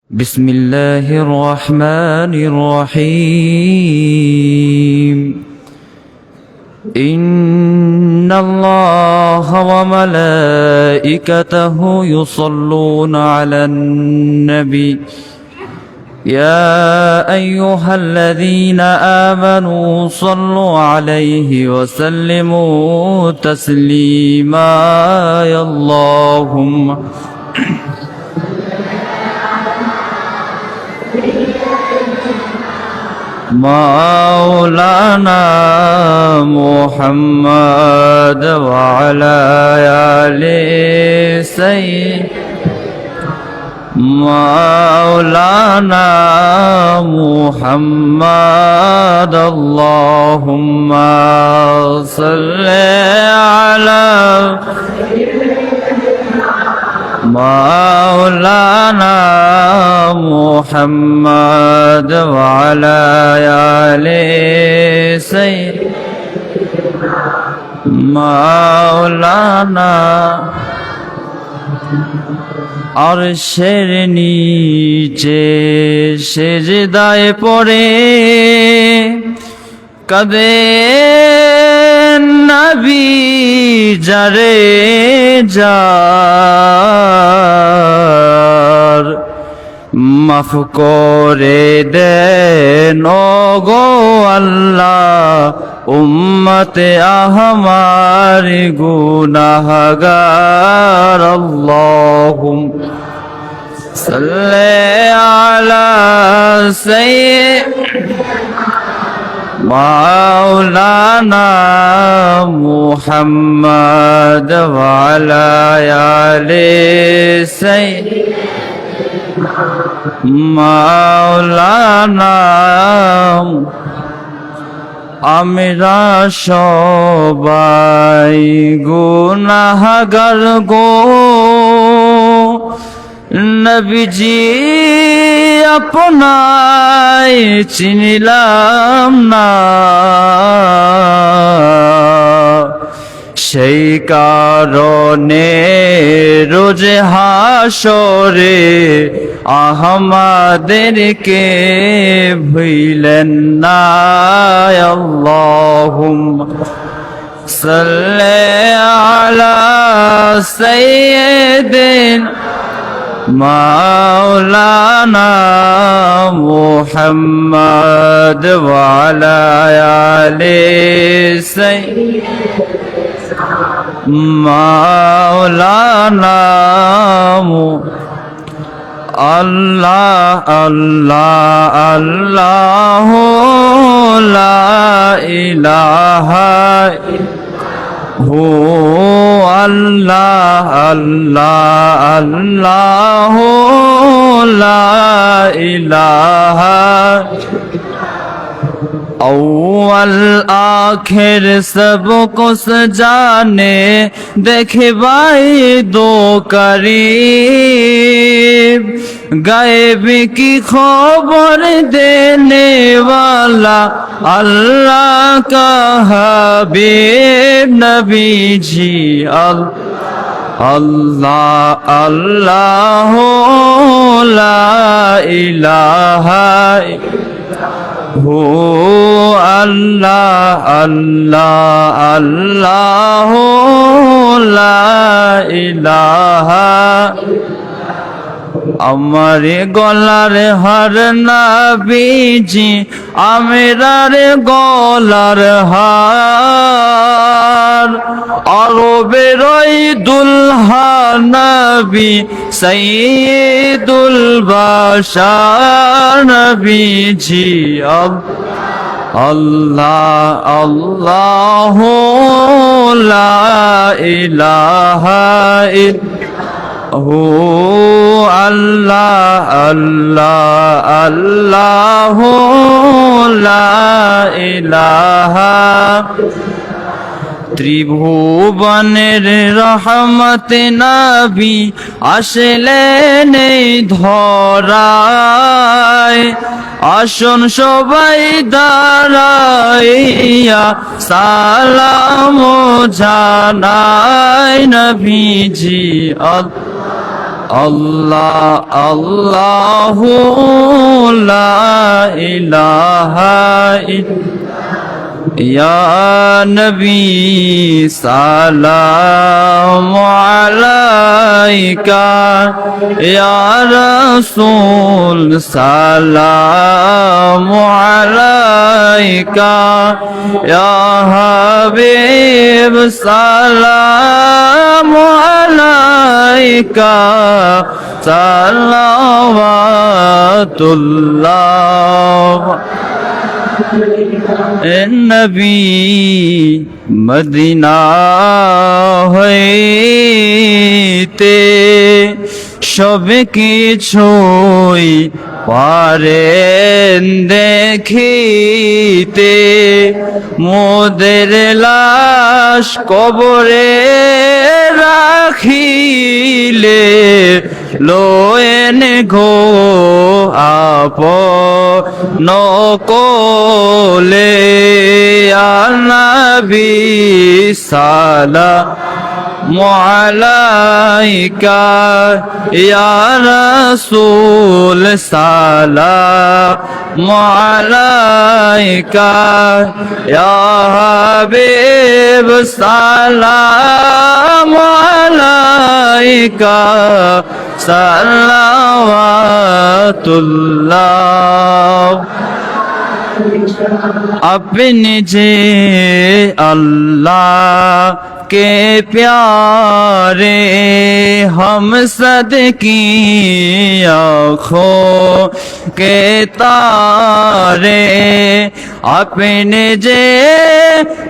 بسم الله الرحمن الرحيم إن الله وملائكته يصلون على النبي يا أيها الذين آمنوا صلوا عليه وسلموا تسليما يا اللهم مولانا محمد وعلى آل سيدنا مولانا محمد اللهم صل على مولانا محمد وعلى آل سيدنا مولانا আরশের নিচে সেজদায় পড়ে কাঁদেন নবী যারে যার মাফ করে দেন গো আল্লাহ উম্মতে আহমার গুনাহগার আল্লাহুম্মা সাল্লি আলা সাইয়্যিদিনা মাওলানা মুহাম্মদ ওয়া আলা আলি সাইয়্যিদিনা মাওলানা আমরা সবাই গুনাহগার গো নবীজি আপনায় চিনিলাম না সেই কারণে রোজ হাসরে আহমাদেরকে ভুলেন না আল্লাহুম্মা সাল্লি আলা সাইয়্যিদিনা মাওলানা মুহাম্মদ ওয়া আলা আলি সাইয়্যিদিনা মাওলানা আল্লাহ আল্লাহ আল্লাহ লা ইলাহা হু আল্লাহ আল্লাহ আল্লাহ লা ইলাহা अव्वल आखिर सब कुछ जाने देखे भाई दो करीब गायब की खबर देने वाला अल्लाह का हबीब नबी जी अल्लाह अल्लाह ला इलाहा হো আল্লাহ আল্লাহ আল্লাহ লা ইলাহা আমার গলার হার নবীজি আমেরার গলার হার আরবের দুলহা নবী সৈয়দুল বাশার নবীজি আল্লাহ আল্লাহ লা ইলাহা হু আল্লাহ আল্লাহ আল্লাহ লা ইলাহা ত্রিভুবনের রহমত নবী আসলেন এই ধরায় আসুন সবাই দাঁড়াইয়া সালাম জানাই নবীজি আল্লাহ আল্লাহু লা ইলাহা ইয়া নবী সালামু আলাইকা ইয়া রাসূল সালামু আলাইকা ইয়া হাবিব সালামু আলাইকা সালাওয়াতুল্লাহ নবী মদিনা হইতে সব কিছুই পারেন দেখিতে মোদের লাশ কবরে রাখিলে লোয়েন গো নকলে নবী সালামু আলাইকা ইয়া রাসূল সালামু আলাইকা ইয়া হাবিব সালামু আলাইকা সালাওয়াতুল্লাহ अपने जे अल्लाह के प्यारे हम सदकी आँखों के तारे अपने जे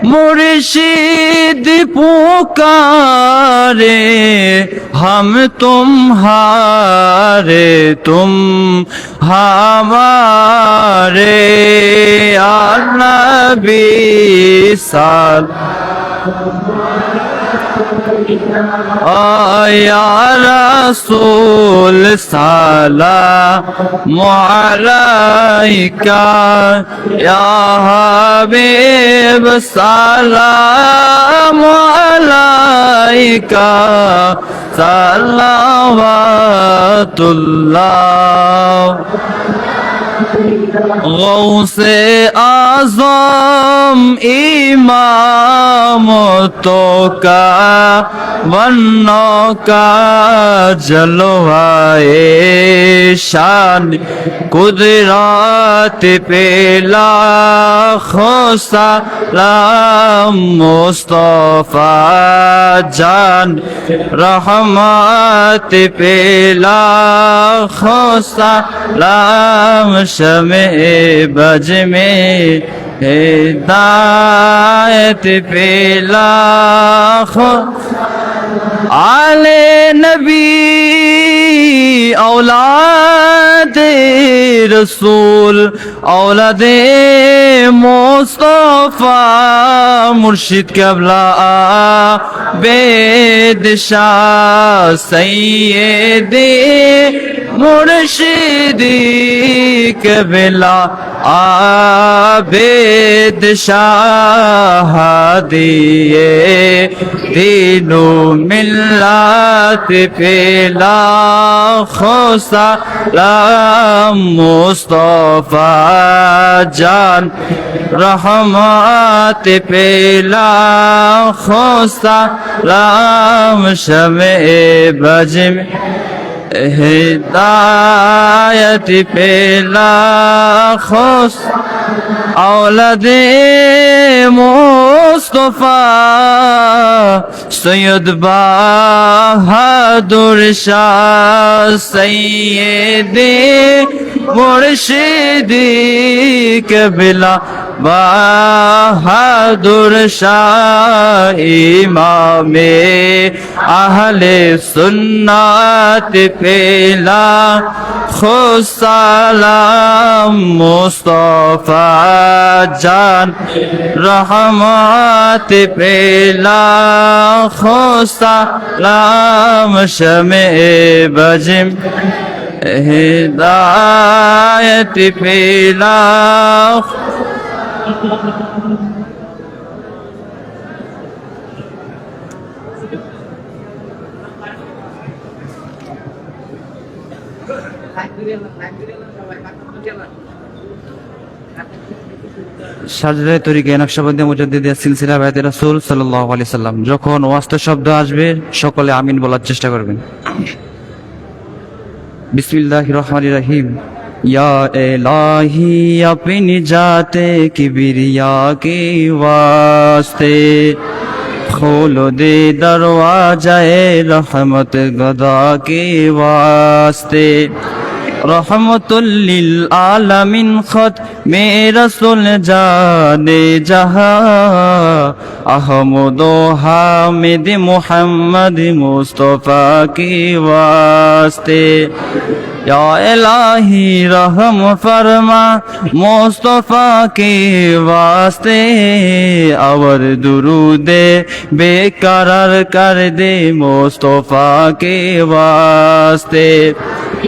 मुर्शिद पुकारे हम तुम्हारे तुम हमारे या नबी या रसूल सलामु अलैका या हबीब सलामु अलैका सलावतुल्लाह गौसे आज़म इमामतों का वन्नों का जलवाए शान कुदरत पे लाखों सलाम मुस्तफा जान रहमत पे लाखों सलाम शमे बज में हिदायत पे लाखों आले नबी औलाद रसूल औलाद मुस्तफा मुर्शिद कबला बेद शाह सैयदे मुर्शिदी कबला आबेद शाह दिए दीनो मिल्लत पे लाखों सलाम मुस्तफा जान रहमत पे लाखों सलाम शमे बज में हिदायत पे लाखों औलादे मुस्तफा सैयद बहादुर शाह सैयदे मुर्शिदी कबला बहादुर शाह इमामे अहले सुन्नत पेला खुसलाम मुस्तफा जान रहमत पेला खुसलाम शमे बजिम हिदायत पेला সাজরায়ে তরিকা নকশবন্দি মুজাদ্দিদিয়া সিলসিলা বায়াতে রাসূল সাল্লাল্লাহু আলাইহি সাল্লাম। যখন ওয়াস্ত শব্দ আসবে সকলে আমিন বলার চেষ্টা করবেন। बिस्मिल्लाहिर रहमानिर रहीम। या इलाही अपनी जाते किबरिया के वास्ते खोलो दे दरवाज़े रहमत गदा के वास्ते रहमतुल लिल आलमीन खत में रसूल जाने जहां अहमद हामिद मुहम्मद मुस्तफा के वास्ते या इलाही रहम फरमा मुस्तफा के वास्ते और दुरूदे बेकरार कर दे मुस्तफा के वास्ते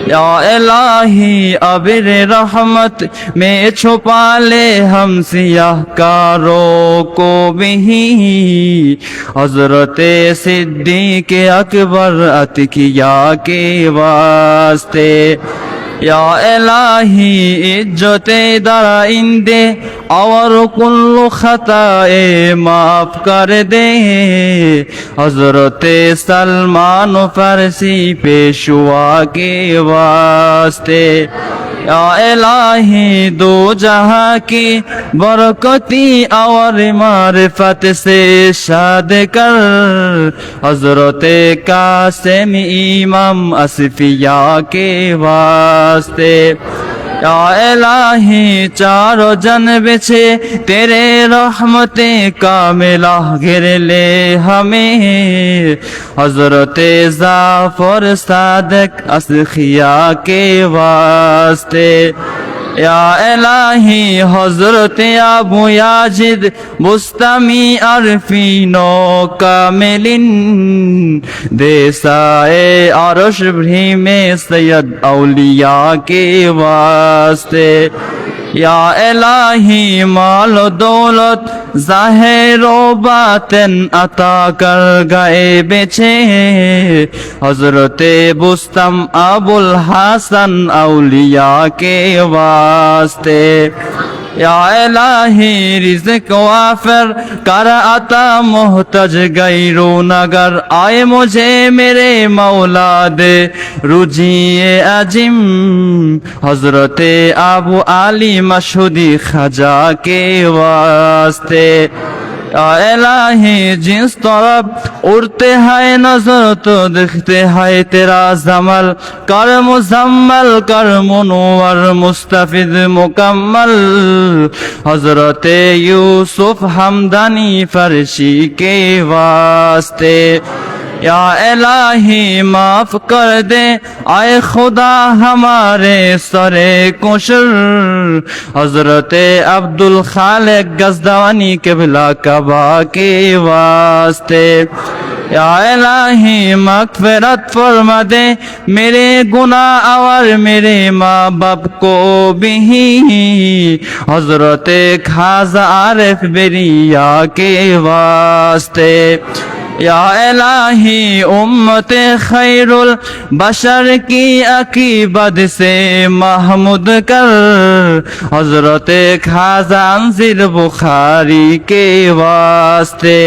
या इलाही अबिर रहमत में छुपा ले हम सियाहकारों को भी हजरत सिद्दीक अकबर अतिकिया के वास्ते या इलाही इज्जते दराइंदे और कुल्लु खताए माफ कर दे हजरत सलमान फारसी पेशवा के वास्ते या इलाही दो जहां की बरकती और मारिफत से शाद कर हजरत कासिम इमाम असफिया के वास्ते या इलाही चारों जन बिछे तेरे रहमते कामिला घेर ले हमें हजरत जाफर सादिक असखिया के वास्ते या इलाही हजरत अबू याजिद मुस्तमी अरफीनो कामिलिन देसाए अरश भी में सैयद औलिया के वास्ते या इलाही माल दौलत ज़ाहिर बातिन अता कर गए बेचे हजरत बुस्तम अबुल हसन औलिया के वास्ते या इलाही रिज़्क़ वाफ़िर कर अता मोहताज गैरू नगर आए मुझे मेरे मौला दे रुजिए अजिम हजरत अबू अली मशहूदी खजा के वास्ते या इलाही जिस तरफ उड़ते हैं नजर तो दिखते हैं तेरा जमल कर मुजम्मल कर मुनव्वर मुस्तफिद मुकम्मल हजरत यूसुफ हमदानी फरशी के वास्ते या इलाही माफ कर दे आए खुदा हमारे सरे कुशर हजरत अब्दुल खालिक गजदानी किबला कबा के वास्ते या इलाही मगफिरत फरमा दे मेरे गुनाह और मेरे माँ बाप को भी हजरत खाजा आरिफ बेरिया के वास्ते या इलाही उम्मत खैरुल बशर की अकीबत से महमूद कर हजरत खाजा अंजिर बुखारी के वास्ते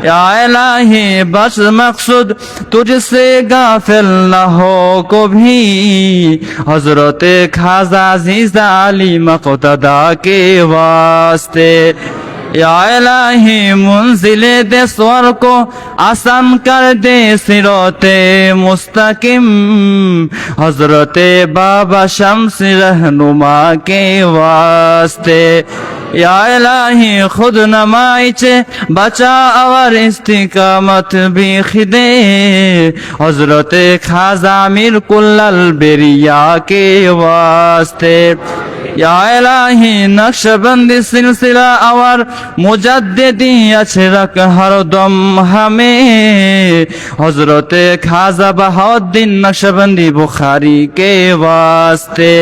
या इलाही बस मकसूद तुझसे गाफिल न हो कभी हजरत खाजा अजीज़ अली मक़तदा के वास्ते या इलाही मुंजिले दे स्वर को आसान कर दे सिरोते मुस्तकिम हजरत बाबा शम्स रहनुमा के वास्ते या इलाही खुद नमाई चे बचा और इस्तिकामत भी खिदे हजरत खाजा मीर कुल्लल बेरिया के वास्ते या इलाही नक्शबंदी सिलसिला और मुजद्दिदी अशरक हरदम हमें हजरत खाजा बहाउद्दीन नक्शबंदी बुखारी के वास्ते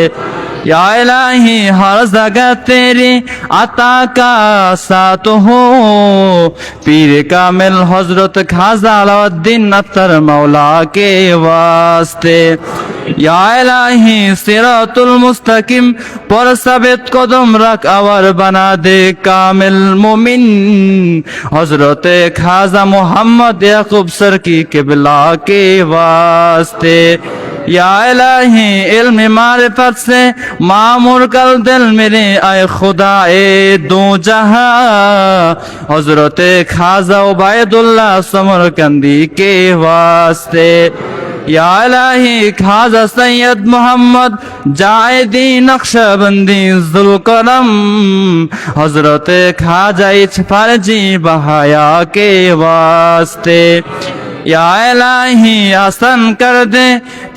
या इलाही हर जगह तेरी अता का साथ हो पीर कामिल हजरत खाजा अलाउद्दीन अख्तर मौला के वास्ते या इलाही सिरातुल मुस्तकिम पर साबित कदम रख और बना दे कामिल मोमिन हजरत खाजा मोहम्मद याकूब सर की किबला के वास्ते या इलाही इल्म मारिफत से मामूर कर दिल मेरे आए खुदा ए दो जहां हजरत खाजा उबैदुल्लाह समरकंदी के वास्ते या इलाही खाजा सैयद मोहम्मद जायदी नक्शबंदी जुल्करम हजरत खाजा इच फर्जी बहाया के वास्ते या इलाही आसन कर दे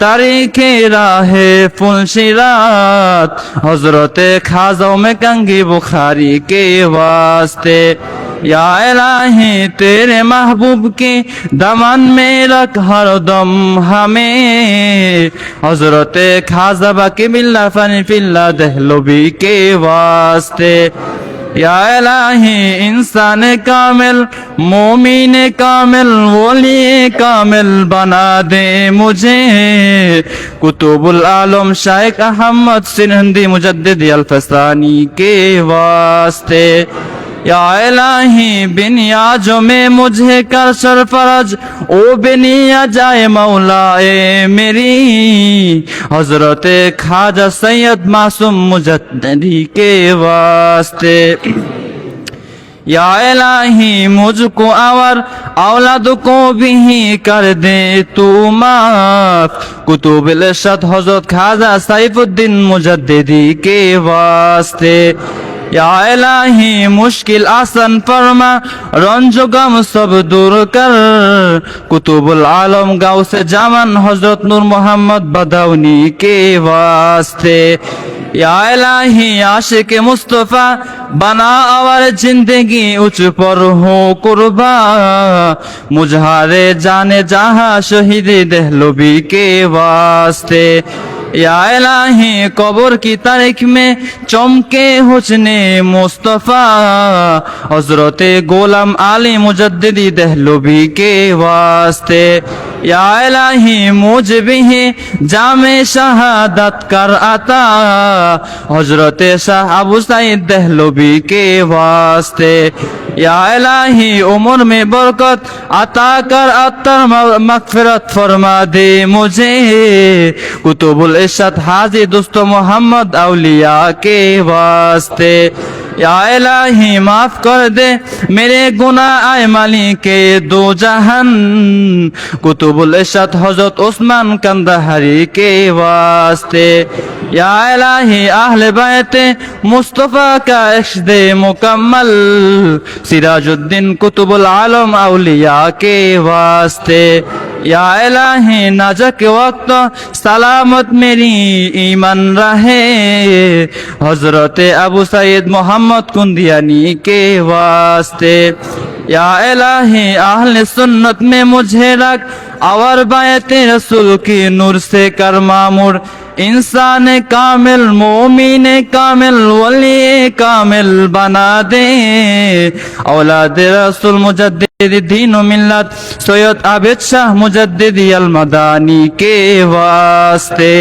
तारीखे राहे फुलशिरात हजरत खाजा में कंगी बुखारी के वास्ते या इलाही तेरे महबूब के दमन में रख हर दम हमें हजरत खाजा बाकी बिल्ला फनी फिल्ला दहलोबी के वास्ते या इलाही इंसान कामिल मोमिन कामिल वली कामिल बना दे मुझे कुतुबुल आलम शाइख अहमद सिंधी मुजद्दिद अल्फसानी के वास्ते या इलाही बिनियाजों में मुझे कर सरफराज ओ बिनिया जाए मौलाए मेरी हजरत खाजा सैयद मासूम मुजद्दिदी के वास्ते या इलाही मुझको और औलाद को भी कर दे तू माफ कुतुबुल इरशाद हजरत खाजा सैफुद्दीन मुजद्दिदी के वास्ते या इलाही मुश्किल आसन फरमा रंज गम सब दूर कर कुतुबुल आलम गौसे जामान हजरत नूर मोहम्मद बदाउनी के वास्ते या इलाही आशिक मुस्तफा बना और जिंदगी उच्च पर हो कुर्बा मुजहारे जाने जहां शहीद दहलोबी के वास्ते या इलाही कब्र की तारीख में चमके हुस्ने मुस्तफा हजरत गोलाम आली मुजद्दिदी दहलोबी के वास्ते या इलाही मुझे भी जामे शहादत कर आता हजरत शाह अबू सईद दहलोबी के वास्ते या इलाही उम्र में बरकत अता कर अतर मगफिरत फरमा दे मुझे कुतुबुल इरशाद हाजी दोस्त मोहम्मद औलिया के वास्ते या इलाही माफ कर दे मेरे गुनाह आए माली के दो जहान कुतुबुल इरशाद हजरत उस्मान कंदहारी के वास्ते या इलाही अहले बैते मुस्तफा का इश्क दे मुकम्मल सिराजुद्दीन कुतुबुल आलम औलिया के वास्ते या इलाही नाजा के वक्त सलामत मेरी ईमान रहे हजरत अबू सईद मोहम्मद कुंदियानी के वास्ते या इलाही अहले सुन्नत में मुझे रख और बायते रसूल की नूर से कर मामूर इंसान कामिल मोमिन कामिल वली कामिल बना दे औलाद रसूल मुजद्दिद दीन व मिल्लत सैयद आबिद शाह मुजद्दिदी अल मदानी के वास्ते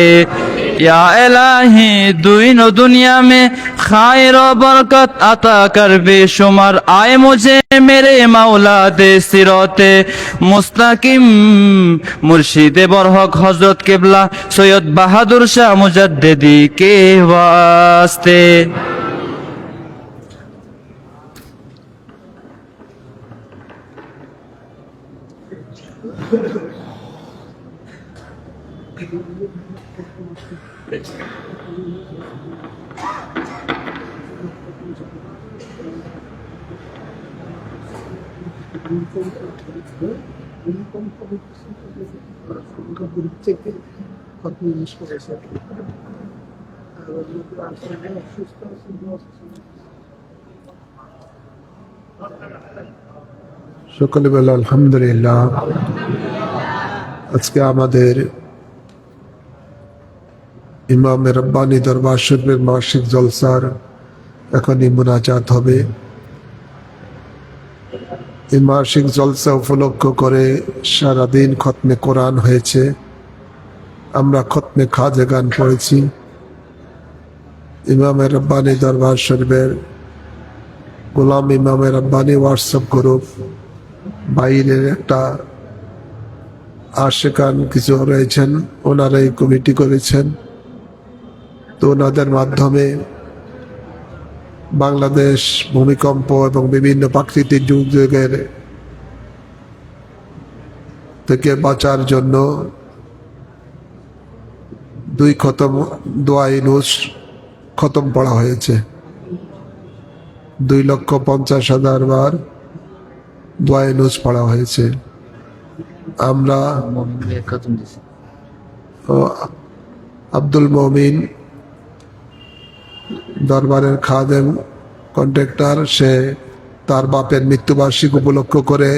या इलाही दुनिया दुनिया में खैर और बरकत अता कर बेशुमार आए मुझे मेरे मौला दे सिराते मुस्तकिम मुर्शिद बरहक हजरत किबला सैयद बहादुर शाह मुजद्दिदी के वास्ते সকলে বলে আলহামদুলিল্লাহ। আজকে আমাদের ইমাম রব্বানী দরবার শরীফের মাসিক জলসার এখনই মুনাজাত হবে। এই মাসিক জলসা উপলক্ষ করে সারাদিন খতমে কোরআন হয়েছে। আমরা খতমে খাজে গান পড়েছি। ইমাম রব্বানী দরবার শরীফের গোলাম ইমাম রব্বানী হোয়াটসঅ্যাপ গ্রুপ বাইরের একটা আশেকান কিছু রয়েছেন, ওনারাই কমিটি করেছেন। তো ওনাদের মাধ্যমে বাংলাদেশ ভূমিকম্প এবং বিভিন্ন প্রাকৃতিক দুর্যোগের থেকে বাঁচার জন্য 2 খতম দোয়া নুস খতম পড়া হয়েছে। 2,50,000 বার দোয়া নুস পড়া হয়েছে। আমরা আব্দুল মমিন দরবারের খাদেম কন্ট্রাক্টর, সে তার বাপের মৃত্যুবার্ষিকী উপলক্ষ করে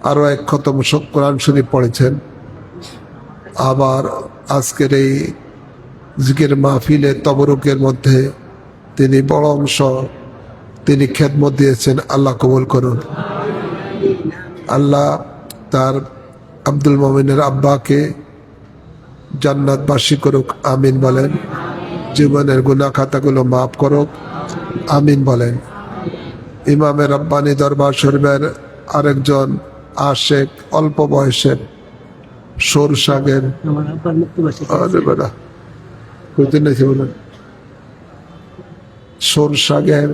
আরো 1 খতম কোরআন শরীফ পড়েছেন। আবার আজকের এই জিকির মাহফিলের তবরুকের মধ্যে তিনি বড় অংশ তিনি খেদমত দিয়েছেন। আল্লাহ কবুল করুন। আল্লাহ তার আব্দুল মমিনের আব্বাকে জান্নাতবাসী করুক, আমিন বলেন। জীবনের গুনাহ খাতাগুলো মাফ করুক, আমিন বলেন। ইমামে রব্বানী দরবার শরীফের আরেকজন আশেক, অল্প বয়সের সরসাগের সরসাগের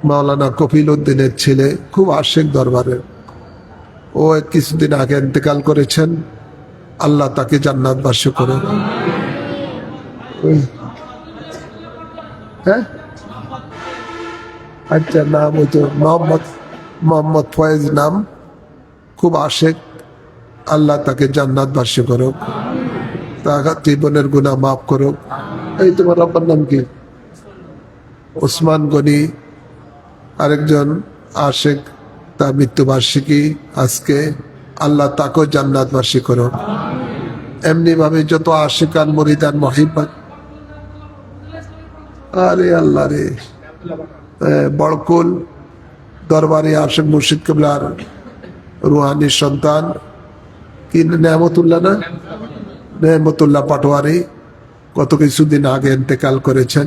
মাওলানা কফিল উদ্দিনের ছেলে, খুব আশেক দরবারের। ও কিছুদিন আগে ইন্তেকাল করেছেন। আল্লাহ তাকে জান্নাতবাসী করুন। হ্যাঁ, আচ্ছা, নাম ওই তো মোহাম্মদ ফয়েজ নাম, খুব আশেক। আল্লাহ তাকে জান্নাতবাসী করুক, তার জীবনের গুনাহ মাফ করুক। এই তোমার আব্বার নাম কি? ওসমান গনি, আরেকজন আশেক, তার মৃত্যুবার্ষিকী আজকে। আল্লাহ তাকেও জান্নাতবাসী করুক। এমনি ভাবে যত আশিকান মুরিদান মহিব্বাত, আরে আল্লাহ রে, বড়কুল দরবারে আশেক মুর্শিদ কিবলার রুহানি সন্তান কি নেয়ামতুল্লাহ, না নেয়ামতুল্লাহ পাটোয়ারি, কত কিছুদিন আগে ইন্তেকাল করেছেন।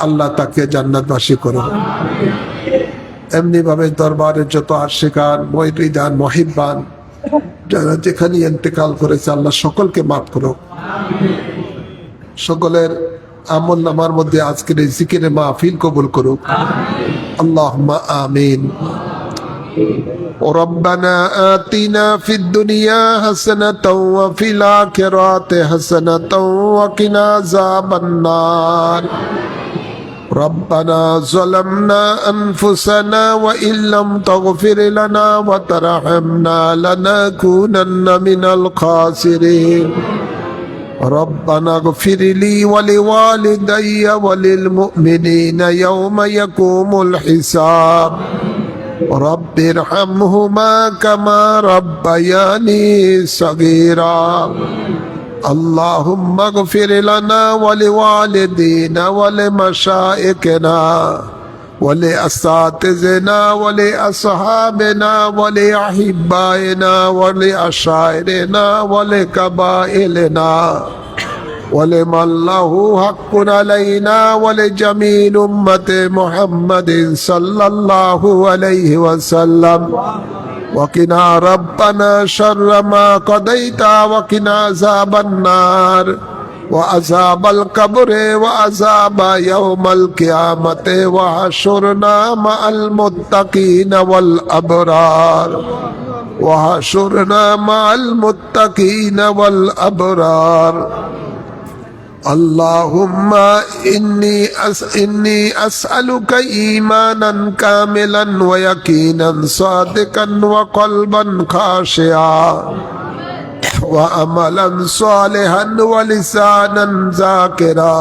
আল্লাহ তাকে জান্নাতবাসী করুন। এমনি ভাবে দরবারের যত আশিকান মুরিদান মহিব্বান যারা যেখানে ইন্তেকাল করেছে, আল্লাহ সকলকে মাফ করুক। সকলের আমল নামার মধ্যে আজকের এই জিকিরের মাহফিল কবুল করুক। আল্লাহুম্মা আমিন। ربنا آتنا في الدنيا حسنة وفي الآخرة حسنة وقنا عذاب النار. ربنا ظلمنا أنفسنا وإن لم تغفر لنا وترحمنا لنكونن من الخاسرين. ربنا اغفر لي ولوالدي وللمؤمنين يوم يقوم الحساب. رب ارحمهما كما ربياني صغيرا. اللهم اغفر لنا ولوالدينا ولمشائخنا ولأساتذتنا ولأصحابنا ولأحبائنا ولأشاعرنا ولقبائلنا ولمن له حق علينا ولجميع أمة محمد صلى الله عليه وسلم. وقنا ربنا شر ما قضيت وقنا عذاب النار وعذاب القبر وعذاب يوم القيامة وحشرنا مع المتقين والأبرار وحشرنا مع المتقين والأبرار. اللهم إني أسألك إيمانا كاملا ويقينا صادقا وقلبا خاشعا وعملا صالحا ولسانا ذاكرا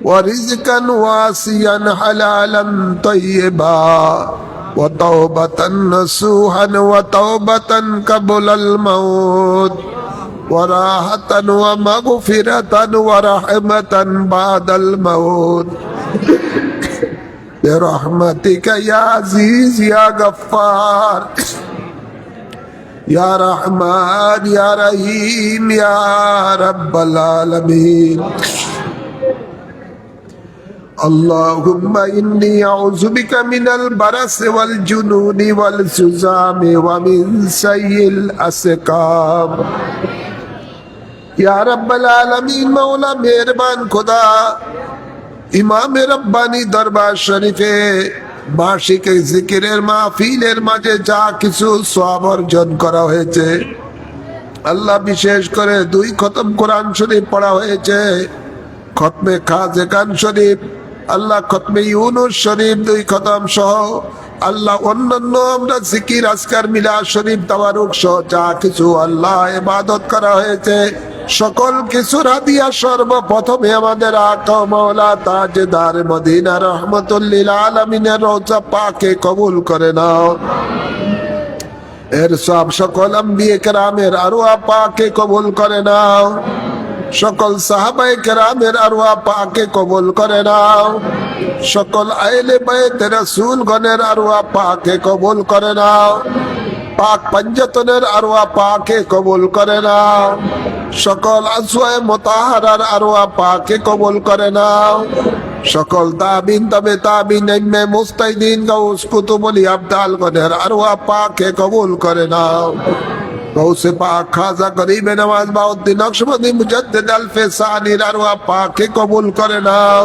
ورزقا واسعا حلالا طيبا وتوبة نصوحا وتوبة قبل الموت وراحة ومغفرة ورحمة بعد الموت برحمتك يا عزيز يا غفار يا رحمن يا رحيم يا رب العالمين اللهم إني أعوذ بك من البرص والجنون والزكام ومن سيء الأسقام या रब्बल आलमीन मौला मेहरबान खुदा ইমাম রব্বানি দরবার শরীফে বার্ষিক জিকিরের মাহফিলের মাঝে যা কিছু সওয়াব অর্জন করা হয়েছে আল্লাহ বিশেষ করে 2 খতম কোরআন শরীফ পড়া হয়েছে খতমে খাজে খান শরীফ আল্লাহ খতমে ইউনুস শরীফ 2 খতম সহ আল্লাহ অন্যান্য আমরা জিকির আজকার মিলাদ শরীফ তাবারুক সহ যা কিছু আল্লাহ ইবাদত করা হয়েছে সকল কিছুর হাদিয়া সর্বপ্রথমে আমাদের আকা মাওলা তাজদার মদিনা রহমাতুল লিল আলামিনের রওজা পাকে কবুল করে নাও এর সব সকল আম্বিয়ে কেরামের আরওয়াহ পাকে কবুল করে নাও সকল সাহাবায়ে কেরামের আরওয়াহ পাকে কবুল করে নাও সকল আহলে বাইত রাসূল গণের আরওয়াহ পাকে কবুল করে নাও পাক পঞ্জতনের আরওয়াহ পাকে কবুল করে নাও সকল আসওয়ায়ে মুতাহারার আরওয়াহ পাকে কবুল করে নাও সকল তাবিন তবে তাবিন ইলমে মুস্তাহিদিন গাউস কুতুবুল আবদাল গণের আরওয়াহ পাকে কবুল করে নাও গৌসে পাক খাজা গরিব নওয়াজ বাউদ্দিন নকশবন্দি মুজাদ্দিদ আলফে সানির আরওয়াহ পাকে কবুল করে নাও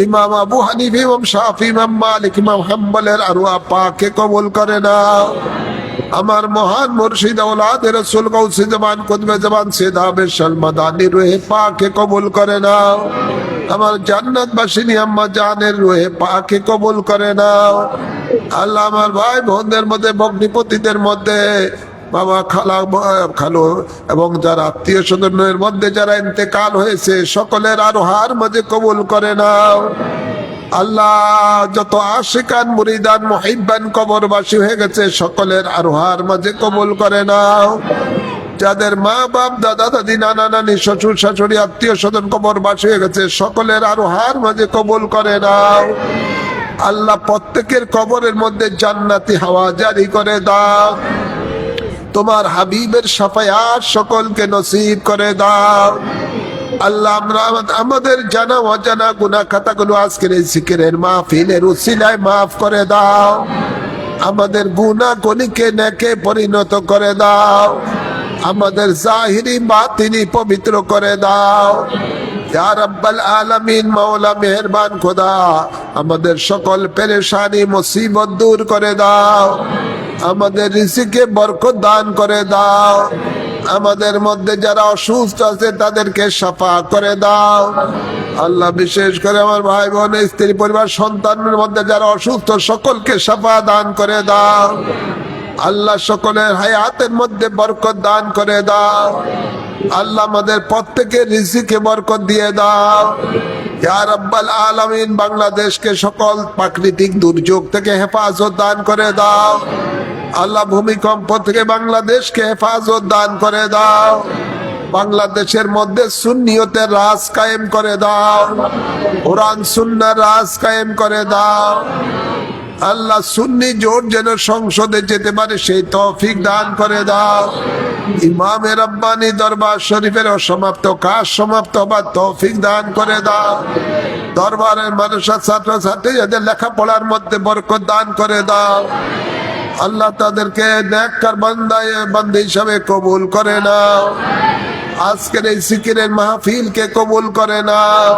ইমাম আবু হানিফা ইমাম শাফি ইমাম মালিক ইমাম হাম্বলের আরওয়াহ পাকে কবুল করে নাও আমার মহান মুর্শিদ औलाद रसूल গৌসে জামান কুতবে জামান সিদা বেশাল মাদানী রূহে পাকে কবুল করে নাও আমার জান্নাত বাসিনী আম্মা জানের রূহে পাকে কবুল করে নাও আল্লাহ আমার ভাই বোনদের মধ্যে ভগ্নিপতিদের মধ্যে বাবা খালা খালো এবং যারা আত্মীয় স্বজনের মধ্যে যারা ইন্তেকাল হয়েছে সকলের আরোহার মাঝে কবুল করে নাও আল্লাহ যত আশিকান মুরিদান মুহিব্বান কবরবাসী হয়ে গেছে সকলের আরোহার মাঝে কবুল করে নাও যাদের মা বাপ দাদা দাদি নানা নানি শ্বশুর শাশুড়ি আত্মীয় স্বজন কবরবাসী হয়ে গেছে সকলের আরোহার মাঝে কবুল করে নাও আল্লাহ প্রত্যেকের কবরের মধ্যে জান্নাতি হাওয়া জারি করে দাও তোমার হাবিবের শাফায়াত সকলকে নসিব করে দাও আল্লাহ আমরা আমাদের জানা অজানা গুনাহ খাতাগুলো আজকের এই জিকিরের মাহফিলের উসিলায় মাফ করে দাও আমাদের গুনাহ গনিকে নেকে পরিণত করে দাও আমাদের জাহিরি বাতিনি পবিত্র করে দাও ইয়া রাব্বাল আলামিন মাওলা মেহেরবান খোদা আমাদের সকল পেরেশানি মুসিবত দূর করে দাও আমাদের রিজিকে বরকত দান করে দাও আমাদের মধ্যে যারা অসুস্থ আছে তাদেরকে শাফা করে দাও আল্লাহ বিশেষ করে আমার ভাই বোন স্ত্রী পরিবার সন্তানের মধ্যে যারা অসুস্থ সকলকে শাফা দান করে দাও আল্লাহ সকলের হায়াতের মধ্যে বরকত দান করে দাও আল্লাহ আমাদের প্রত্যেকের রিজিকে বরকত দিয়ে দাও ইয়া রাব্বাল আলামিন বাংলাদেশকে সকল প্রাকৃতিক দুর্যোগ থেকে হেফাজত দান করে দাও আল্লাহ ভূমিকম্প থেকে বাংলাদেশকে হেফাজত দান করে দাও বাংলাদেশের মধ্যে সুন্নিয়তের রাজ কায়েম করে দাও কোরআন সুন্নাহর রাজ কায়েম করে দাও আল্লাহ সুন্নি জোট যেন সংসদে যেতে পারে সেই তৌফিক দান করে দাও ইমামে রব্বানি দরবার শরীফের অসমাপ্ত কাজ সমাপ্ত হবার তৌফিক দান করে দাও দরবারের মানুষের ছাত্র ছাত্রী যাদের লেখাপড়ার মধ্যে বরকত দান করে দাও আল্লাহ তাদেরকে নেককার বান্দা হিসাবে কবুল করে নাও আজকের এই জিকিরের মাহফিলকে কবুল করে নাও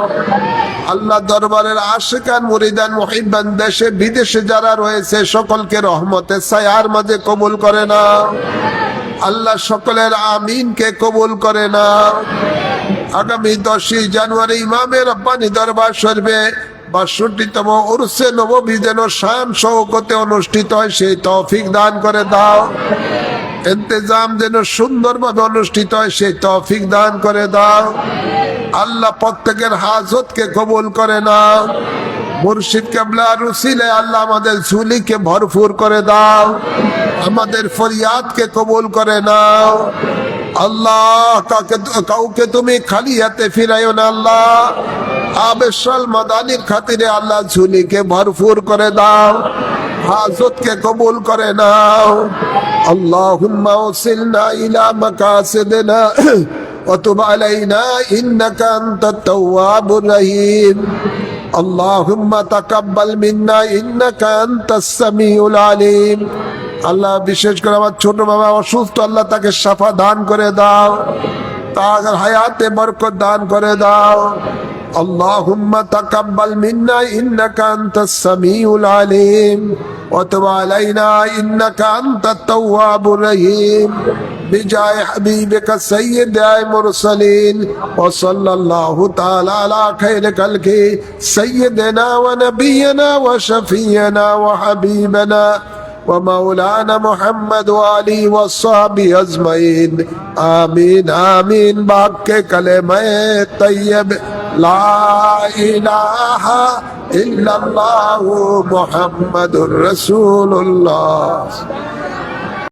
আল্লাহ দরবারের আশিকান মুরিদান মুহিব্বান দেশে বিদেশে যারা রয়েছে সকলকে রহমতের ছায়ার মাঝে কবুল করে নাও আল্লাহ সকলের আমিনকে কবুল করে নাও আগামী 10 জানুয়ারি ইমামে রব্বানি দরবার শরীফে ৬২তম উরসে নববী যেন শান শওকতে অনুষ্ঠিত হয় সেই তৌফিক দান করে দাও ইন্তজাম যেন সুন্দরভাবে অনুষ্ঠিত হয় সেই তৌফিক দান করে দাও আল্লাহ প্রত্যেকের হাজতকে কবুল করে নাও মুর্শিদ কিবলার উসিলায় আল্লাহ আমাদের ঝুলিকে ভরপুর করে দাও আমাদের ফরিয়াদকে কবুল করে নাও আল্লাহ কাউকে তুমি খালি হাতে ফিরাইও না আল্লাহ। আবেশাল মাদানির খাতিরে আল্লাহ ঝুলিকে ভরপুর করে দাও, হাজতকে কবুল করে নাও। আল্লাহুম্মা ওসিলনা ইলা মাকাসিদিনা ওয়া তুব আলাইনা ইন্নাকা আনতাত তাওয়াবুর রহিম। আল্লাহুম্মা তাকাব্বাল মিন্না ইন্নাকা আনতাস সামিউল আলিম। আল্লাহ বিশেষ করে আমার ছোট বাবা অসুস্থ, আল্লাহ তাকে শাফা দান করে দাও, তার হায়াতে বরকত দান করে দাও। আল্লাহুম্মা তাকাব্বাল মিন্না ইন্নাকা আনতাস সামিউল আলিম ওয়া তুব আলাইনা ইন্নাকা আনতাত তাওয়াবুর রহিম। বিজায় হাবিবিকা সাইয়্যিদাল মুরসালিন ওয়া সাল্লাল্লাহু তাআলা আলা খায়রি খালকি সাইয়্যিদিনা ওয়া নাবিয়িনা ওয়া শাফিয়িনা ওয়া হাবিবানা ومولانا محمد وعلي والصحابة أجمعين آمين آمين باق کلمہ طیب لا إله إلا الله محمد رسول الله.